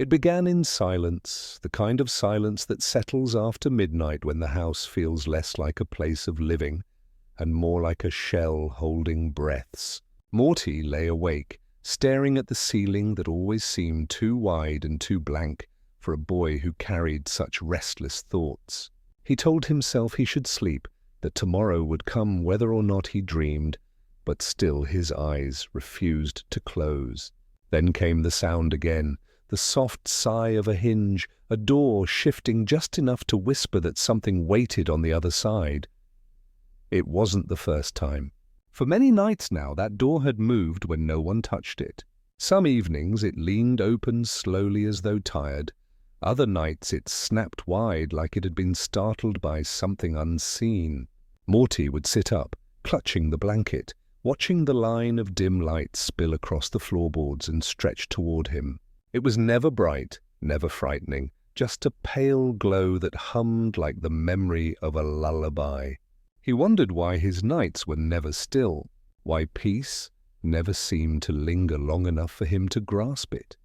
It began in silence, the kind of silence that settles after midnight when the house feels less like a place of living and more like a shell holding breaths. Morty lay awake, staring at the ceiling that always seemed too wide and too blank for a boy who carried such restless thoughts. He told himself he should sleep, that tomorrow would come whether or not he dreamed, but still his eyes refused to close. Then came the sound again, the soft sigh of a hinge, a door shifting just enough to whisper that something waited on the other side. It wasn't the first time. For many nights now, that door had moved when no one touched it. Some evenings it leaned open slowly as though tired. Other nights it snapped wide like it had been startled by something unseen. Morty would sit up, clutching the blanket, watching the line of dim light spill across the floorboards and stretch toward him. It was never bright, never frightening, just a pale glow that hummed like the memory of a lullaby. He wondered why his nights were never still, why peace never seemed to linger long enough for him to grasp it.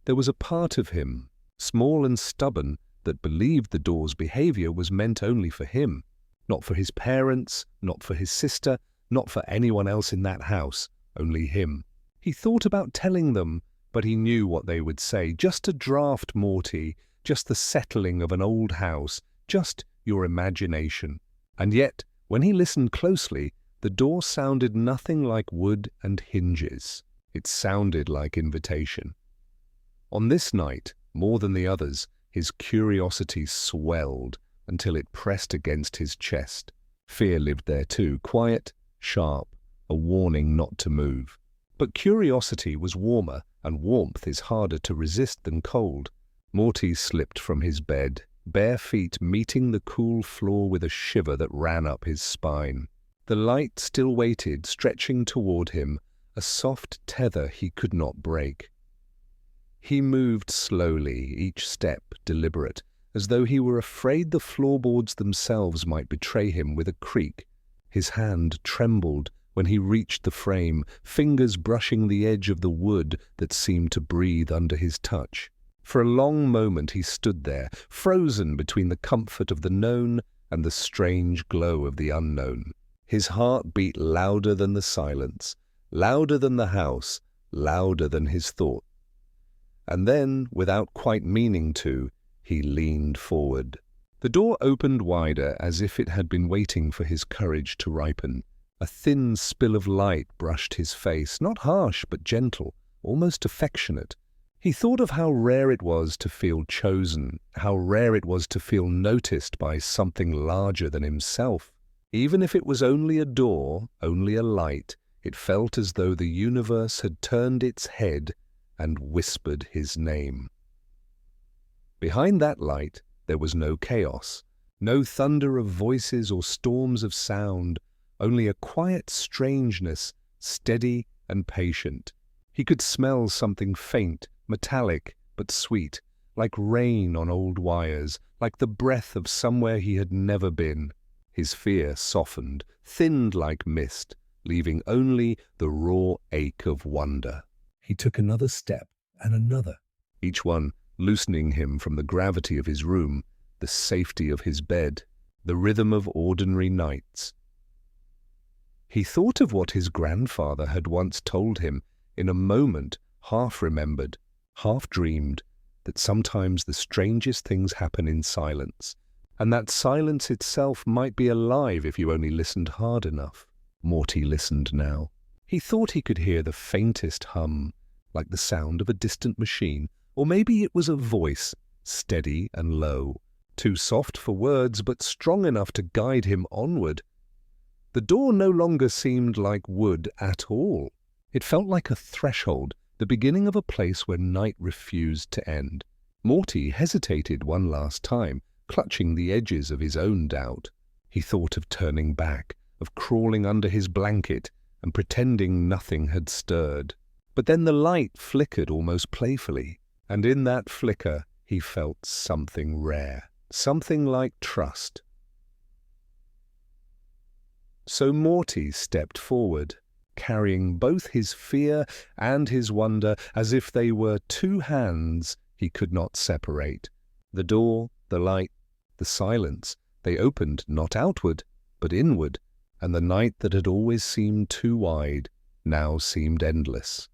There was a part of him, small and stubborn, that believed the door's behavior was meant only for him, not for his parents, not for his sister, not for anyone else in that house, only him. He thought about telling them, but he knew what they would say. Just a draft, Morty, just the settling of an old house, just your imagination. And yet, when he listened closely, the door sounded nothing like wood and hinges. It sounded like invitation. On this night, more than the others, his curiosity swelled until it pressed against his chest. Fear lived there too, quiet, sharp, a warning not to move. But curiosity was warmer, and warmth is harder to resist than cold. Morty slipped from his bed, bare feet meeting the cool floor with a shiver that ran up his spine. The light still waited, stretching toward him, a soft tether he could not break. He moved slowly, each step deliberate, as though he were afraid the floorboards themselves might betray him with a creak. His hand trembled when he reached the frame, fingers brushing the edge of the wood that seemed to breathe under his touch. For a long moment he stood there, frozen between the comfort of the known and the strange glow of the unknown. His heart beat louder than the silence, louder than the house, louder than his thought. And then, without quite meaning to, he leaned forward. The door opened wider as if it had been waiting for his courage to ripen. A thin spill of light brushed his face, not harsh but gentle, almost affectionate. He thought of how rare it was to feel chosen, how rare it was to feel noticed by something larger than himself. Even if it was only a door, only a light, it felt as though the universe had turned its head and whispered his name. Behind that light, there was no chaos, no thunder of voices or storms of sound, only a quiet strangeness, steady and patient. He could smell something faint, metallic but sweet, like rain on old wires, like the breath of somewhere he had never been. His fear softened, thinned like mist, leaving only the raw ache of wonder. He took another step and another, each one loosening him from the gravity of his room, the safety of his bed, the rhythm of ordinary nights. He thought of what his grandfather had once told him, in a moment half remembered, half dreamed, that sometimes the strangest things happen in silence, and that silence itself might be alive if you only listened hard enough. Morty listened now. He thought he could hear the faintest hum, like the sound of a distant machine, or maybe it was a voice, steady and low, too soft for words but strong enough to guide him onward. The door no longer seemed like wood at all. It felt like a threshold, the beginning of a place where night refused to end. Morty hesitated one last time, clutching the edges of his own doubt. He thought of turning back, of crawling under his blanket and pretending nothing had stirred. But then the light flickered almost playfully, and in that flicker he felt something rare, something like trust. So Morty stepped forward, carrying both his fear and his wonder as if they were two hands he could not separate. The door, the light, the silence, they opened not outward, but inward, and the night that had always seemed too wide now seemed endless.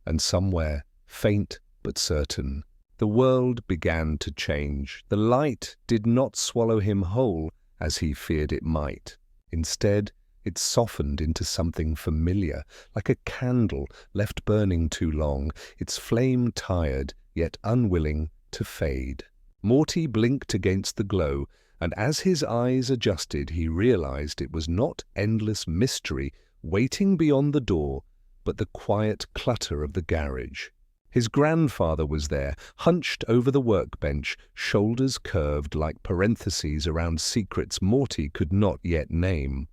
And somewhere, faint but certain, the world began to change. The light did not swallow him whole as he feared it might. Instead, it softened into something familiar, like a candle left burning too long, its flame tired, yet unwilling to fade. Morty blinked against the glow, and as his eyes adjusted, he realized it was not endless mystery waiting beyond the door, but the quiet clutter of the garage. His grandfather was there, hunched over the workbench, shoulders curved like parentheses around secrets Morty could not yet name.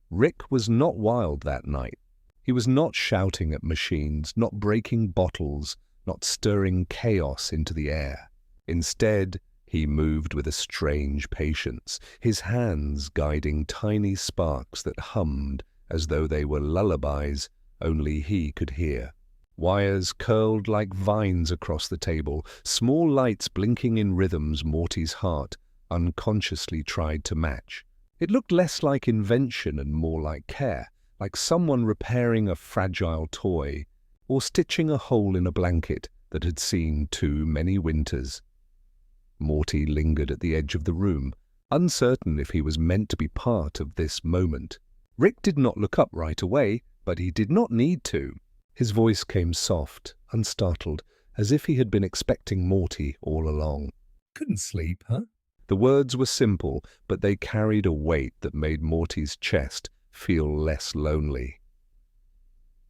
Rick was not wild that night. He was not shouting at machines, not breaking bottles, not stirring chaos into the air. Instead, he moved with a strange patience, his hands guiding tiny sparks that hummed as though they were lullabies only he could hear. Wires curled like vines across the table, small lights blinking in rhythms Morty's heart unconsciously tried to match. It looked less like invention and more like care, like someone repairing a fragile toy or stitching a hole in a blanket that had seen too many winters. Morty lingered at the edge of the room, uncertain if he was meant to be part of this moment. Rick did not look up right away, but he did not need to. His voice came soft, unstartled, as if he had been expecting Morty all along. "Couldn't sleep, huh?" The words were simple, but they carried a weight that made Morty's chest feel less lonely.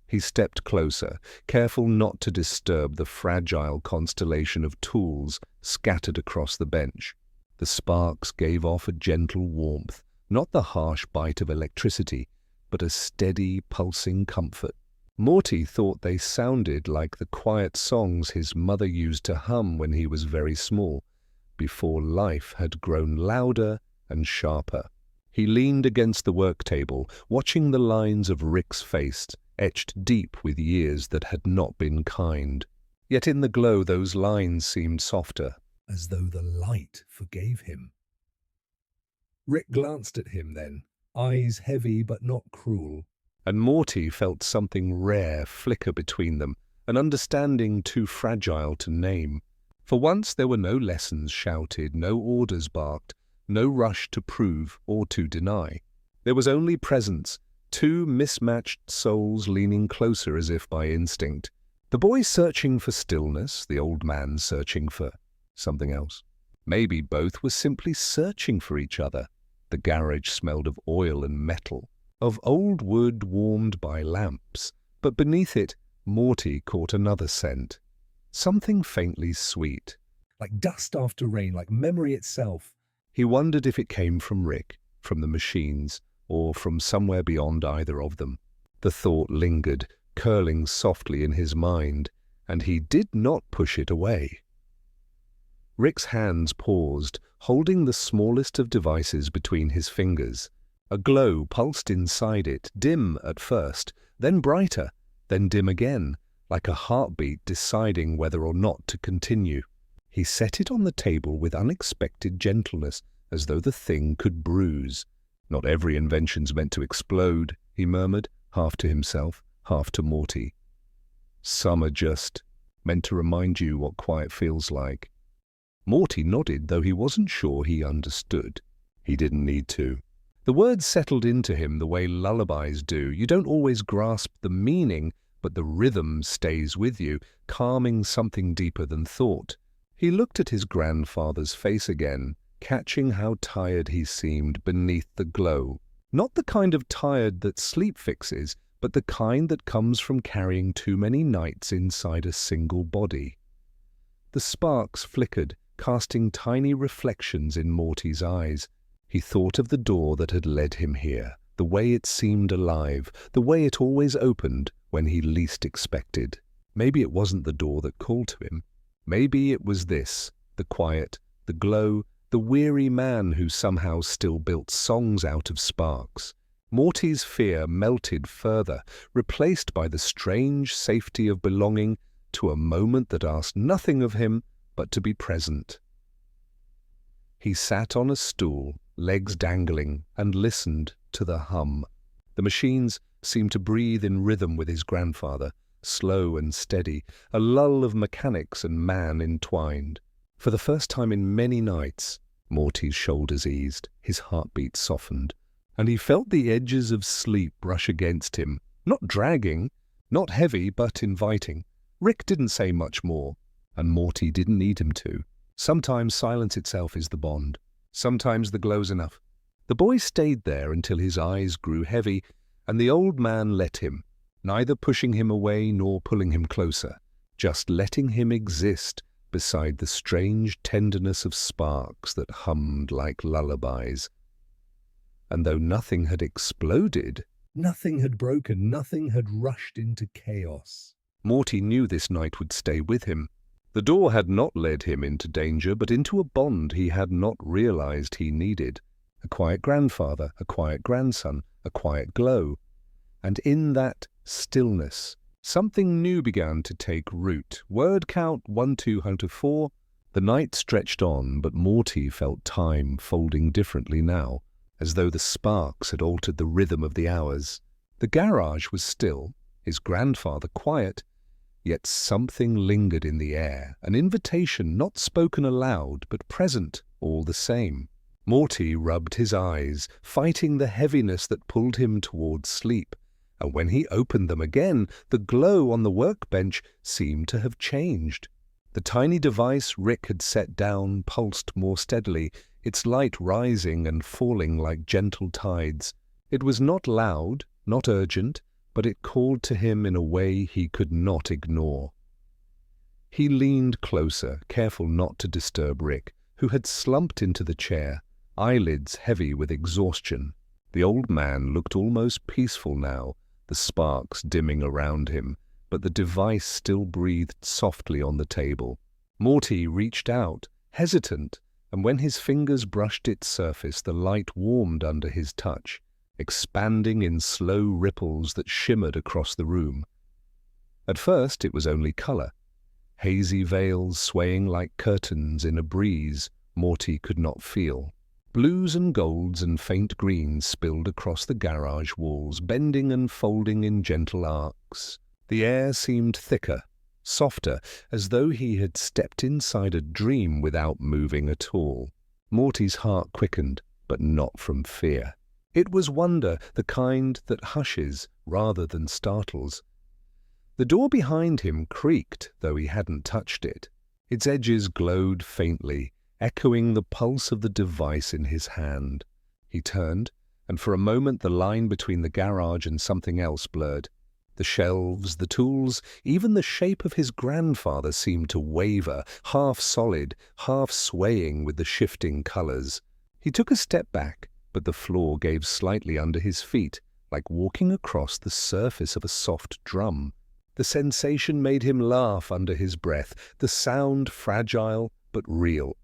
He stepped closer, careful not to disturb the fragile constellation of tools scattered across the bench. The sparks gave off a gentle warmth, not the harsh bite of electricity, but a steady, pulsing comfort. Morty thought they sounded like the quiet songs his mother used to hum when he was very small, before life had grown louder and sharper. He leaned against the work table, watching the lines of Rick's face, etched deep with years that had not been kind. Yet in the glow those lines seemed softer, as though the light forgave him. Rick glanced at him then, eyes heavy but not cruel. And Morty felt something rare flicker between them, an understanding too fragile to name. For once there were no lessons shouted, no orders barked, no rush to prove or to deny. There was only presence, two mismatched souls leaning closer as if by instinct. The boy searching for stillness, the old man searching for something else. Maybe both were simply searching for each other. The garage smelled of oil and metal, of old wood warmed by lamps, but beneath it, Morty caught another scent. Something faintly sweet. Like dust after rain, like memory itself. He wondered if it came from Rick, from the machines, or from somewhere beyond either of them. The thought lingered, curling softly in his mind, and he did not push it away. Rick's hands paused, holding the smallest of devices between his fingers. A glow pulsed inside it, dim at first, then brighter, then dim again, like a heartbeat deciding whether or not to continue. He set it on the table with unexpected gentleness, as though the thing could bruise. "Not every invention's meant to explode," he murmured, half to himself, half to Morty. "Some are just meant to remind you what quiet feels like." Morty nodded, though he wasn't sure he understood. He didn't need to. The words settled into him the way lullabies do. You don't always grasp the meaning, but the rhythm stays with you, calming something deeper than thought. He looked at his grandfather's face again, catching how tired he seemed beneath the glow. Not the kind of tired that sleep fixes, but the kind that comes from carrying too many nights inside a single body. The sparks flickered, casting tiny reflections in Morty's eyes. He thought of the door that had led him here, the way it seemed alive, the way it always opened when he least expected. Maybe it wasn't the door that called to him. Maybe it was this, the quiet, the glow, the weary man who somehow still built songs out of sparks. Morty's fear melted further, replaced by the strange safety of belonging to a moment that asked nothing of him but to be present. He sat on a stool, legs dangling, and listened to the hum. The machines seemed to breathe in rhythm with his grandfather, slow and steady, a lull of mechanics and man entwined. For the first time in many nights, Morty's shoulders eased, his heartbeat softened, and he felt the edges of sleep brush against him, not dragging, not heavy, but inviting. Rick didn't say much more, and Morty didn't need him to. Sometimes silence itself is the bond. Sometimes the glow's enough. The boy stayed there until his eyes grew heavy, and the old man let him, neither pushing him away nor pulling him closer, just letting him exist beside the strange tenderness of sparks that hummed like lullabies. And though nothing had exploded, Nothing had broken, nothing had rushed into chaos. Morty knew this night would stay with him. The door had not led him into danger, but into a bond he had not realized he needed. A quiet grandfather, a quiet grandson, a quiet glow. And in that stillness, something new began to take root. Word count 1, 2, hunter 4. The night stretched on, but Morty felt time folding differently now, as though the sparks had altered the rhythm of the hours. The garage was still, his grandfather quiet, yet something lingered in the air, an invitation not spoken aloud, but present all the same. Morty rubbed his eyes, fighting the heaviness that pulled him towards sleep, and when he opened them again, the glow on the workbench seemed to have changed. The tiny device Rick had set down pulsed more steadily, its light rising and falling like gentle tides. It was not loud, not urgent, but it called to him in a way he could not ignore. He leaned closer, careful not to disturb Rick, who had slumped into the chair, eyelids heavy with exhaustion. The old man looked almost peaceful now, the sparks dimming around him, but the device still breathed softly on the table. Morty reached out, hesitant, and when his fingers brushed its surface, the light warmed under his touch, expanding in slow ripples that shimmered across the room. At first it was only color, hazy veils swaying like curtains in a breeze Morty could not feel. Blues and golds and faint greens spilled across the garage walls, bending and folding in gentle arcs. The air seemed thicker, softer, as though he had stepped inside a dream without moving at all. Morty's heart quickened, but not from fear. It was wonder, the kind that hushes rather than startles. The door behind him creaked, though he hadn't touched it. Its edges glowed faintly, echoing the pulse of the device in his hand. He turned, and for a moment the line between the garage and something else blurred. The shelves, the tools, even the shape of his grandfather seemed to waver, half solid, half swaying with the shifting colors. He took a step back, but the floor gave slightly under his feet, like walking across the surface of a soft drum. The sensation made him laugh under his breath, the sound fragile but real.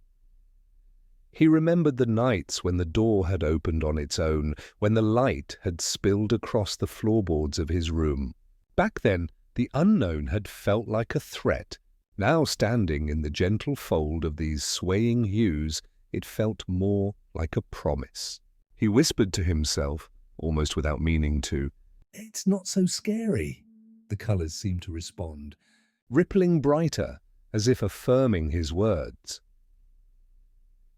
He remembered the nights when the door had opened on its own, when the light had spilled across the floorboards of his room. Back then, the unknown had felt like a threat. Now, standing in the gentle fold of these swaying hues, it felt more like a promise. He whispered to himself, almost without meaning to, "It's not so scary." The colors seemed to respond, rippling brighter, as if affirming his words.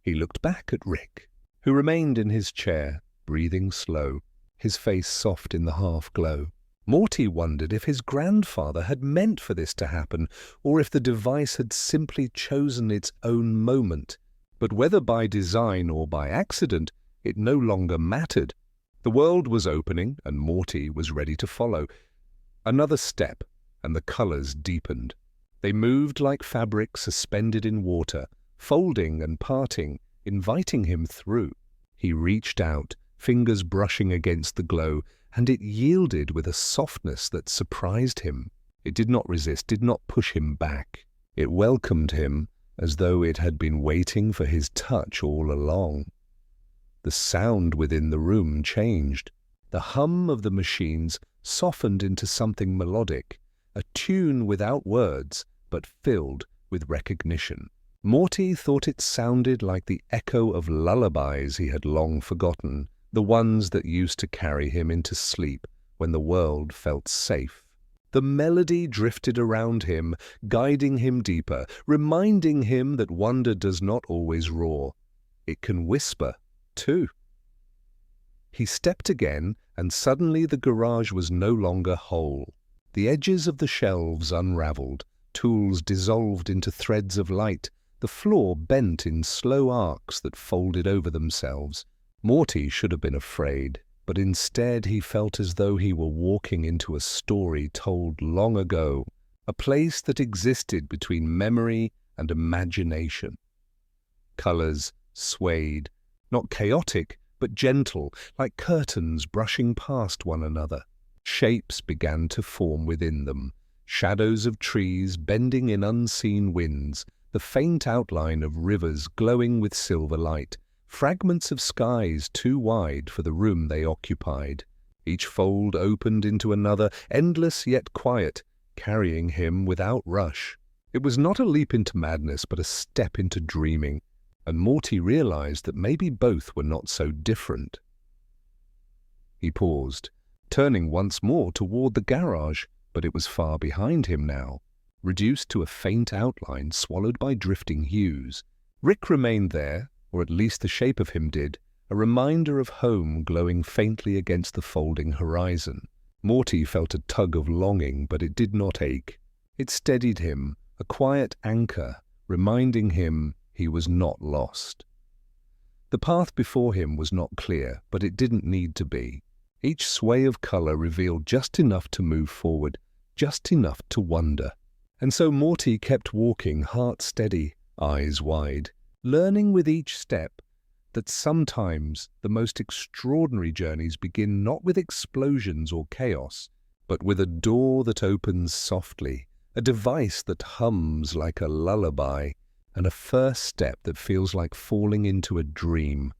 He looked back at Rick, who remained in his chair, breathing slow, his face soft in the half-glow. Morty wondered if his grandfather had meant for this to happen, or if the device had simply chosen its own moment. But whether by design or by accident, it no longer mattered. The world was opening, and Morty was ready to follow. Another step, and the colors deepened. They moved like fabric suspended in water, folding and parting, inviting him through. He reached out, fingers brushing against the glow, and it yielded with a softness that surprised him. It did not resist, did not push him back. It welcomed him as though it had been waiting for his touch all along. The sound within the room changed. The hum of the machines softened into something melodic, a tune without words, but filled with recognition. Morty thought it sounded like the echo of lullabies he had long forgotten, the ones that used to carry him into sleep when the world felt safe. The melody drifted around him, guiding him deeper, reminding him that wonder does not always roar. It can whisper, too. He stepped again, and suddenly the garage was no longer whole. The edges of the shelves unraveled, tools dissolved into threads of light, the floor bent in slow arcs that folded over themselves. Morty should have been afraid, but instead he felt as though he were walking into a story told long ago, a place that existed between memory and imagination. Colors swayed, not chaotic, but gentle, like curtains brushing past one another. Shapes began to form within them, shadows of trees bending in unseen winds, the faint outline of rivers glowing with silver light, fragments of skies too wide for the room they occupied. Each fold opened into another, endless yet quiet, carrying him without rush. It was not a leap into madness, but a step into dreaming, and Morty realized that maybe both were not so different. He paused, turning once more toward the garage, but it was far behind him now, reduced to a faint outline swallowed by drifting hues. Rick remained there, or at least the shape of him did, a reminder of home glowing faintly against the folding horizon. Morty felt a tug of longing, but it did not ache. It steadied him, a quiet anchor, reminding him he was not lost. The path before him was not clear, but it didn't need to be. Each sway of color revealed just enough to move forward, just enough to wonder. And so Morty kept walking, heart steady, eyes wide, learning with each step that sometimes the most extraordinary journeys begin not with explosions or chaos, but with a door that opens softly, a device that hums like a lullaby, and a first step that feels like falling into a dream.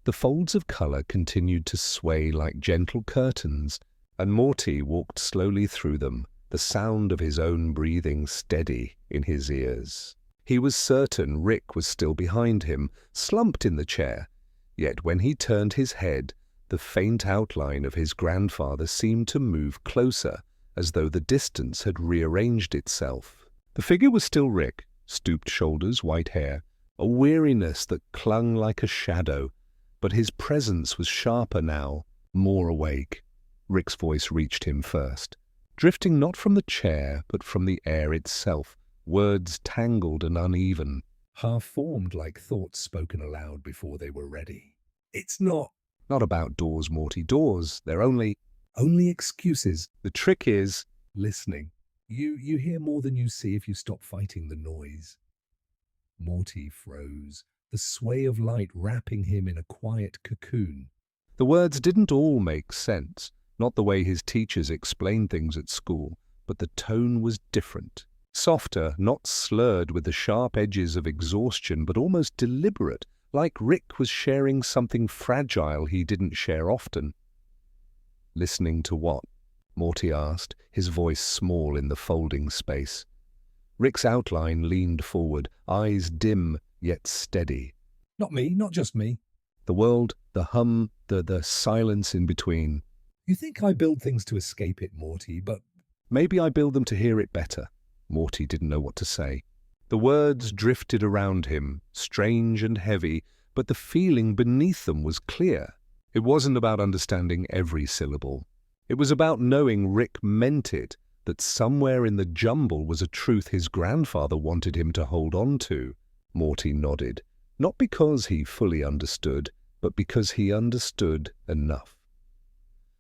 The folds of color continued to sway like gentle curtains, and Morty walked slowly through them, the sound of his own breathing steady in his ears. He was certain Rick was still behind him, slumped in the chair, yet when he turned his head, the faint outline of his grandfather seemed to move closer, as though the distance had rearranged itself. The figure was still Rick, stooped shoulders, white hair, a weariness that clung like a shadow, but his presence was sharper now, more awake. Rick's voice reached him first, drifting not from the chair, but from the air itself, words tangled and uneven, half-formed like thoughts spoken aloud before they were ready. It's not about doors, Morty. Doors, they're only excuses. The trick is Listening. You hear more than you see if you stop fighting the noise. Morty froze, the sway of light wrapping him in a quiet cocoon. The words didn't all make sense, not the way his teachers explained things at school, but the tone was different. Softer, not slurred with the sharp edges of exhaustion, but almost deliberate, like Rick was sharing something fragile he didn't share often. Listening to what? Morty asked, his voice small in the folding space. Rick's outline leaned forward, eyes dim yet steady. Not me, not just me. The world, the hum, the silence in between. You think I build things to escape it, Morty, but maybe I build them to hear it better. Morty didn't know what to say. The words drifted around him, strange and heavy, but the feeling beneath them was clear. It wasn't about understanding every syllable. It was about knowing Rick meant it, that somewhere in the jumble was a truth his grandfather wanted him to hold on to. Morty nodded, not because he fully understood, but because he understood enough.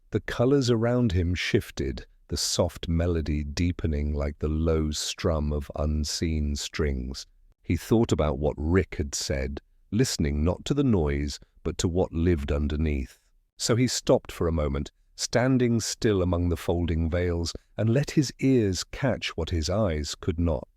The colors around him shifted, the soft melody deepening like the low strum of unseen strings. He thought about what Rick had said, listening not to the noise, but to what lived underneath. So he stopped for a moment, standing still among the folding veils, and let his ears catch what his eyes could not.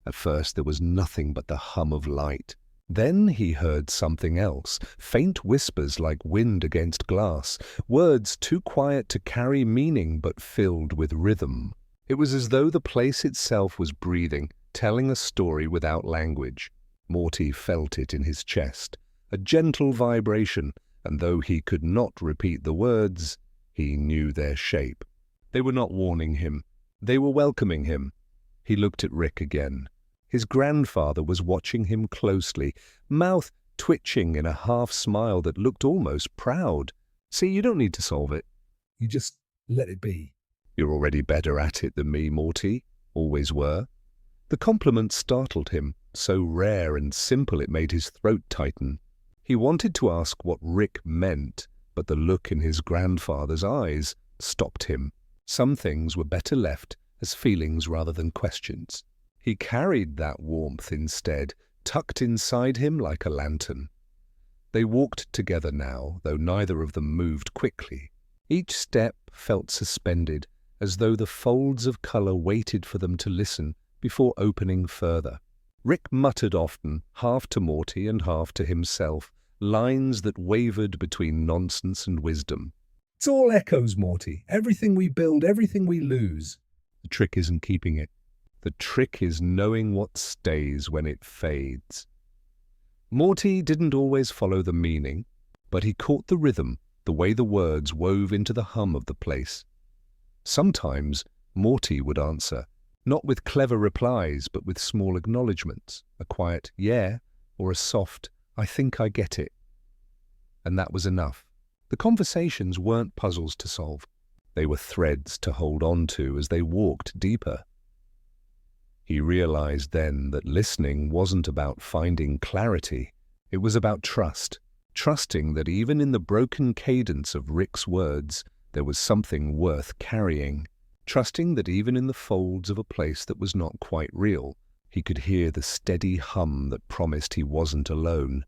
At first there was nothing but the hum of light, Then he heard something else, faint whispers like wind against glass, words too quiet to carry meaning but filled with rhythm. It was as though the place itself was breathing, telling a story without language. Morty felt it in his chest, a gentle vibration, and though he could not repeat the words, he knew their shape. They were not warning him. They were welcoming him. He looked at Rick again. His grandfather was watching him closely, mouth twitching in a half-smile that looked almost proud. "See, you don't need to solve it. You just let it be." You're already better at it than me, Morty. Always were." The compliment startled him, so rare and simple it made his throat tighten. He wanted to ask what Rick meant, but the look in his grandfather's eyes stopped him. Some things were better left as feelings rather than questions. He carried that warmth instead, tucked inside him like a lantern. They walked together now, though neither of them moved quickly. Each step felt suspended, as though the folds of colour waited for them to listen before opening further. Rick muttered often, half to Morty and half to himself, lines that wavered between nonsense and wisdom. "It's all echoes, Morty. Everything we build, everything we lose." The trick isn't keeping it. The trick is knowing what stays when it fades. Morty didn't always follow the meaning, but he caught the rhythm, the way the words wove into the hum of the place. Sometimes Morty would answer, not with clever replies, but with small acknowledgements, a quiet "yeah" or a soft "I think I get it." And that was enough. The conversations weren't puzzles to solve. They were threads to hold on to as they walked deeper. He realized then that listening wasn't about finding clarity. It was about trust, trusting that even in the broken cadence of Rick's words, there was something worth carrying, trusting that even in the folds of a place that was not quite real, he could hear the steady hum that promised he wasn't alone.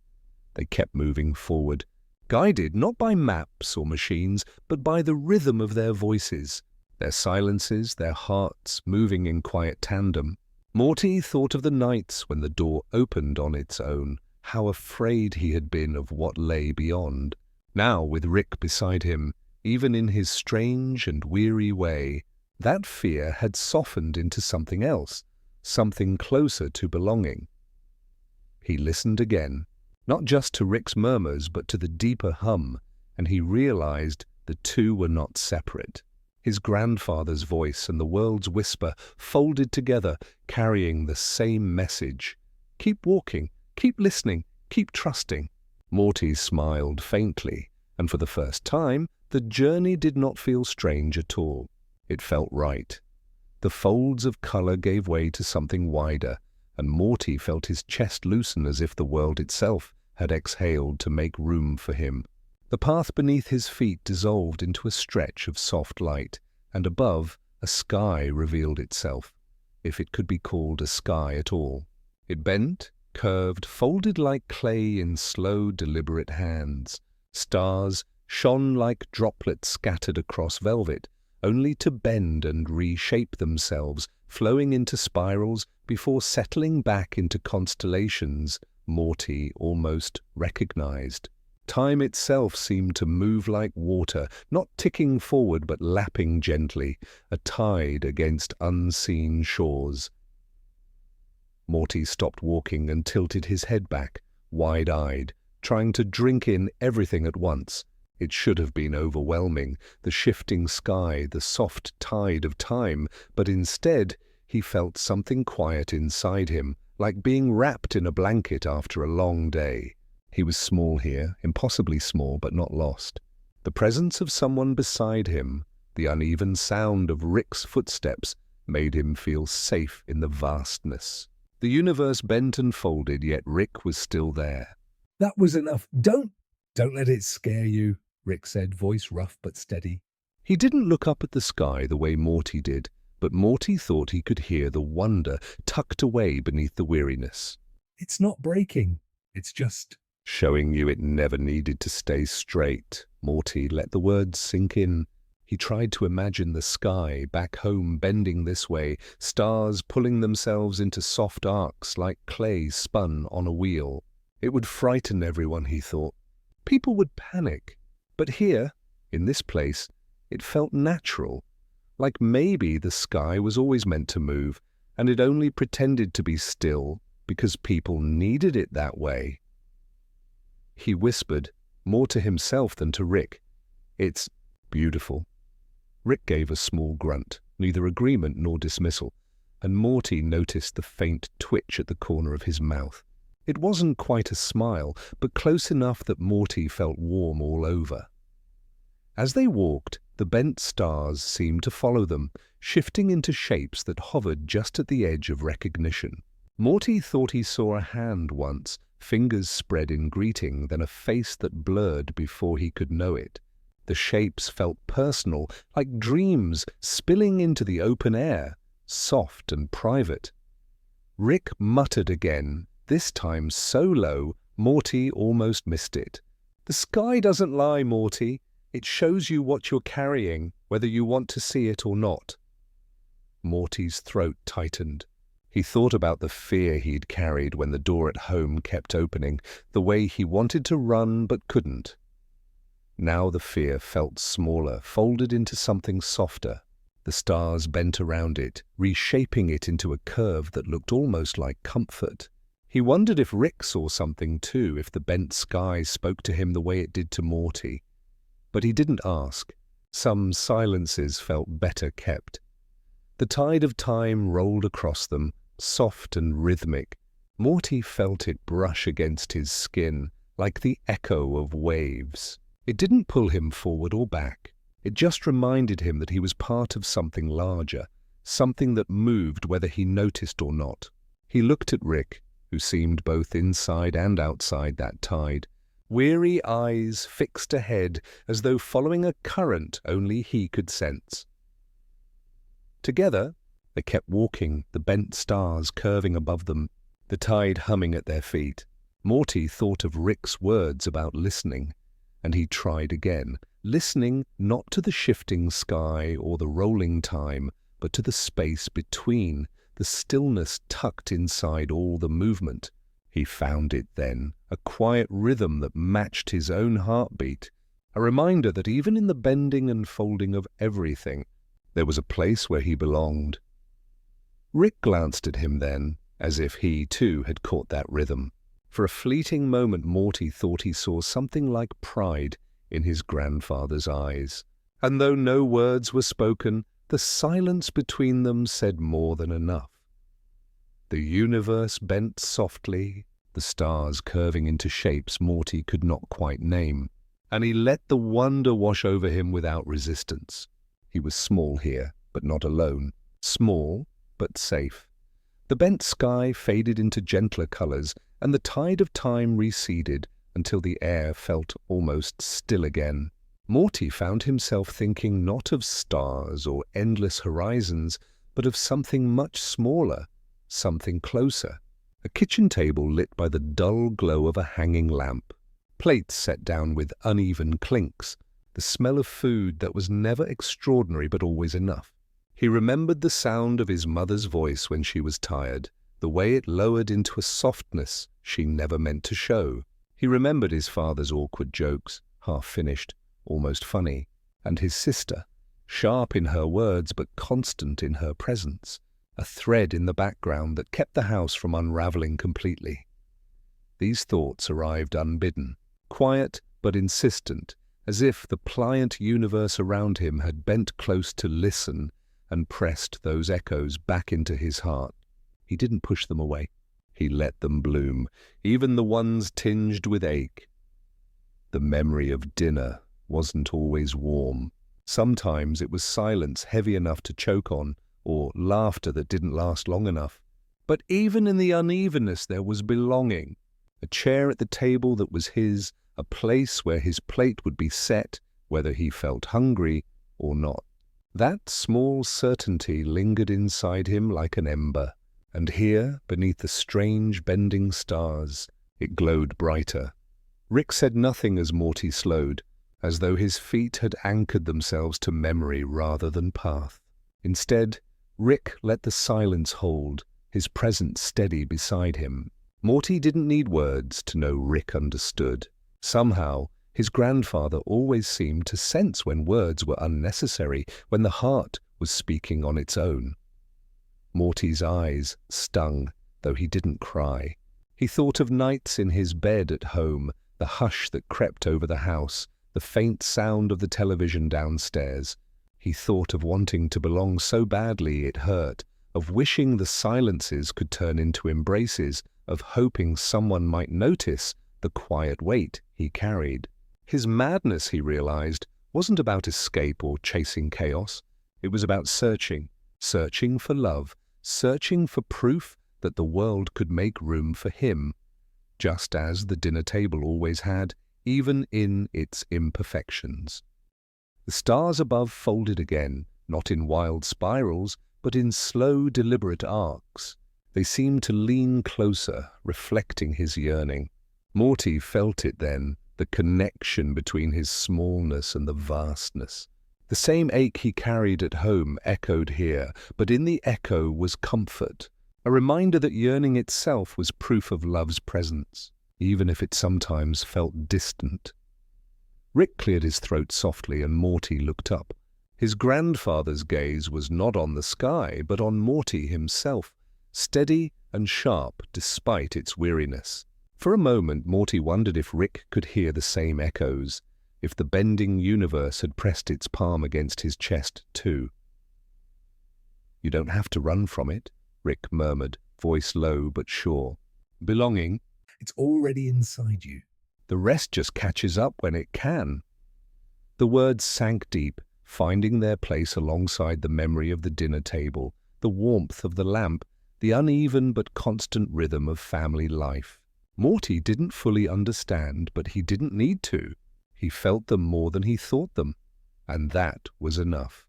They kept moving forward, guided not by maps or machines, but by the rhythm of their voices, their silences, their hearts moving in quiet tandem. Morty thought of the nights when the door opened on its own, how afraid he had been of what lay beyond. Now, with Rick beside him, even in his strange and weary way, that fear had softened into something else, something closer to belonging. He listened again, not just to Rick's murmurs, but to the deeper hum, and he realized the two were not separate. His grandfather's voice and the world's whisper folded together, carrying the same message. Keep walking, keep listening, keep trusting. Morty smiled faintly, and for the first time, the journey did not feel strange at all. It felt right. The folds of colour gave way to something wider, and Morty felt his chest loosen as if the world itself had exhaled to make room for him. The path beneath his feet dissolved into a stretch of soft light, and above, a sky revealed itself, if it could be called a sky at all. It bent, curved, folded like clay in slow, deliberate hands. Stars shone like droplets scattered across velvet, only to bend and reshape themselves, flowing into spirals before settling back into constellations Morty almost recognized. Time itself seemed to move like water, not ticking forward but lapping gently, a tide against unseen shores. Morty stopped walking and tilted his head back, wide-eyed, trying to drink in everything at once. It should have been overwhelming, the shifting sky, the soft tide of time, but instead he felt something quiet inside him, like being wrapped in a blanket after a long day. He was small here, impossibly small, but not lost. The presence of someone beside him, the uneven sound of Rick's footsteps, made him feel safe in the vastness. The universe bent and folded, yet Rick was still there. "That was enough. Don't let it scare you," Rick said, voice rough but steady. He didn't look up at the sky the way Morty did, but Morty thought he could hear the wonder tucked away beneath the weariness. "It's not breaking. It's just..." Showing you it never needed to stay straight. Morty let the words sink in. He tried to imagine the sky back home bending this way, stars pulling themselves into soft arcs like clay spun on a wheel. It would frighten everyone, he thought. People would panic. But here, in this place, it felt natural, like maybe the sky was always meant to move, and it only pretended to be still because people needed it that way. He whispered, more to himself than to Rick, "It's beautiful." Rick gave a small grunt, neither agreement nor dismissal, and Morty noticed the faint twitch at the corner of his mouth. It wasn't quite a smile, but close enough that Morty felt warm all over. As they walked, the bent stars seemed to follow them, shifting into shapes that hovered just at the edge of recognition. Morty thought he saw a hand once, fingers spread in greeting, then a face that blurred before he could know it. The shapes felt personal, like dreams spilling into the open air, soft and private. Rick muttered again, this time so low, Morty almost missed it. "The sky doesn't lie, Morty. It shows you what you're carrying, whether you want to see it or not." Morty's throat tightened. He thought about the fear he'd carried when the door at home kept opening, the way he wanted to run but couldn't. Now the fear felt smaller, folded into something softer. The stars bent around it, reshaping it into a curve that looked almost like comfort. He wondered if Rick saw something too, if the bent sky spoke to him the way it did to Morty. But he didn't ask. Some silences felt better kept. The tide of time rolled across them, soft and rhythmic. Morty felt it brush against his skin, like the echo of waves. It didn't pull him forward or back. It just reminded him that he was part of something larger, something that moved whether he noticed or not. He looked at Rick, who seemed both inside and outside that tide, weary eyes fixed ahead as though following a current only he could sense. Together, they kept walking, the bent stars curving above them, the tide humming at their feet. Morty thought of Rick's words about listening, and he tried again, listening not to the shifting sky or the rolling time, but to the space between, the stillness tucked inside all the movement. He found it then, a quiet rhythm that matched his own heartbeat, a reminder that even in the bending and folding of everything, there was a place where he belonged. Rick glanced at him then, as if he too had caught that rhythm. For a fleeting moment Morty thought he saw something like pride in his grandfather's eyes. And though no words were spoken, the silence between them said more than enough. The universe bent softly, the stars curving into shapes Morty could not quite name, and he let the wonder wash over him without resistance. He was small here, but not alone. Small, but safe. The bent sky faded into gentler colors, and the tide of time receded until the air felt almost still again. Morty found himself thinking not of stars or endless horizons, but of something much smaller, something closer. A kitchen table lit by the dull glow of a hanging lamp. Plates set down with uneven clinks. The smell of food that was never extraordinary but always enough. He remembered the sound of his mother's voice when she was tired, the way it lowered into a softness she never meant to show. He remembered his father's awkward jokes, half-finished, almost funny, and his sister, sharp in her words but constant in her presence, a thread in the background that kept the house from unraveling completely. These thoughts arrived unbidden, quiet but insistent, as if the pliant universe around him had bent close to listen and pressed those echoes back into his heart. He didn't push them away. He let them bloom, even the ones tinged with ache. The memory of dinner wasn't always warm. Sometimes it was silence heavy enough to choke on, or laughter that didn't last long enough. But even in the unevenness there was belonging. A chair at the table that was his, a place where his plate would be set, whether he felt hungry or not. That small certainty lingered inside him like an ember, and here, beneath the strange bending stars, it glowed brighter. Rick said nothing as Morty slowed, as though his feet had anchored themselves to memory rather than path. Instead, Rick let the silence hold, his presence steady beside him. Morty didn't need words to know Rick understood. Somehow, his grandfather always seemed to sense when words were unnecessary, when the heart was speaking on its own. Morty's eyes stung, though he didn't cry. He thought of nights in his bed at home, the hush that crept over the house, the faint sound of the television downstairs. He thought of wanting to belong so badly it hurt, of wishing the silences could turn into embraces, of hoping someone might notice the quiet weight he carried. His madness, he realized, wasn't about escape or chasing chaos. It was about searching for love, searching for proof that the world could make room for him, just as the dinner table always had, even in its imperfections. The stars above folded again, not in wild spirals, but in slow, deliberate arcs. They seemed to lean closer, reflecting his yearning. Morty felt it then, the connection between his smallness and the vastness. The same ache he carried at home echoed here, but in the echo was comfort, a reminder that yearning itself was proof of love's presence, even if it sometimes felt distant. Rick cleared his throat softly, and Morty looked up. His grandfather's gaze was not on the sky, but on Morty himself, steady and sharp despite its weariness. For a moment, Morty wondered if Rick could hear the same echoes, if the bending universe had pressed its palm against his chest too. "You don't have to run from it," Rick murmured, voice low but sure. "Belonging, It's already inside you." the rest just catches up when it can." The words sank deep, finding their place alongside the memory of the dinner table, the warmth of the lamp, the uneven but constant rhythm of family life. Morty didn't fully understand, but he didn't need to. He felt them more than he thought them, and that was enough.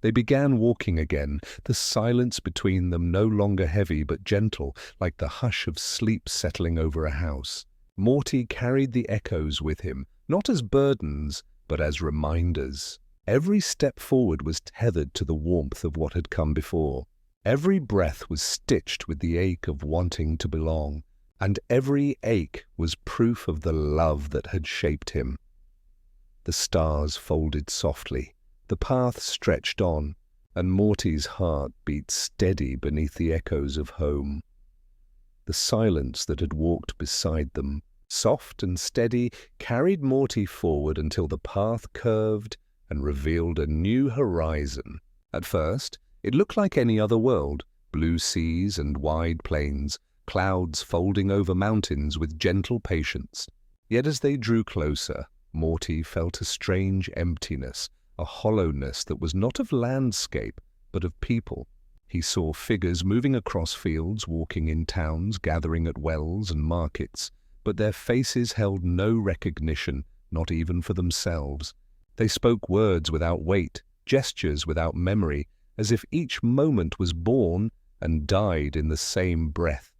They began walking again, the silence between them no longer heavy but gentle, like the hush of sleep settling over a house. Morty carried the echoes with him, not as burdens, but as reminders. Every step forward was tethered to the warmth of what had come before. Every breath was stitched with the ache of wanting to belong, and every ache was proof of the love that had shaped him. The stars folded softly, the path stretched on, and Morty's heart beat steady beneath the echoes of home. The silence that had walked beside them, soft and steady, carried Morty forward until the path curved and revealed a new horizon. At first, it looked like any other world, blue seas and wide plains, clouds folding over mountains with gentle patience. Yet as they drew closer, Morty felt a strange emptiness, a hollowness that was not of landscape, but of people. He saw figures moving across fields, walking in towns, gathering at wells and markets, but their faces held no recognition, not even for themselves. They spoke words without weight, gestures without memory, as if each moment was born and died in the same breath.